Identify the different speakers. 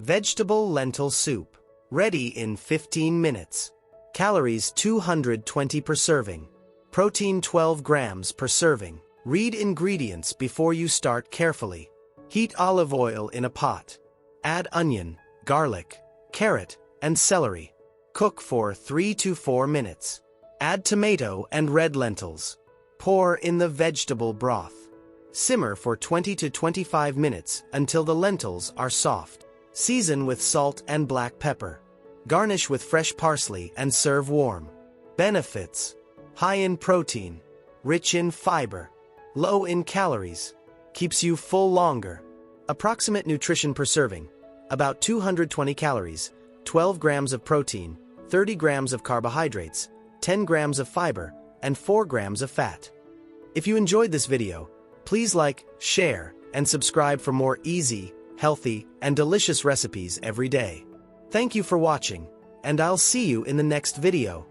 Speaker 1: Vegetable Lentil Soup. Ready in 15 minutes. Calories 220 per serving. Protein 12 grams per serving. Read ingredients before you start carefully. Heat olive oil in a pot. Add onion, garlic, carrot, and celery. Cook for 3 to 4 minutes. Add tomato and red lentils. Pour in the vegetable broth. Simmer for 20 to 25 minutes until the lentils are soft. Season with salt and black pepper. Garnish with fresh parsley and serve warm. Benefits: high in protein, rich in fiber, low in calories, keeps you full longer. Approximate nutrition per serving: about 220 calories, 12 grams of protein, 30 grams of carbohydrates, 10 grams of fiber, and 4 grams of fat. If you enjoyed this video, please like, share, and subscribe for more easy, healthy, and delicious recipes every day. Thank you for watching, and I'll see you in the next video.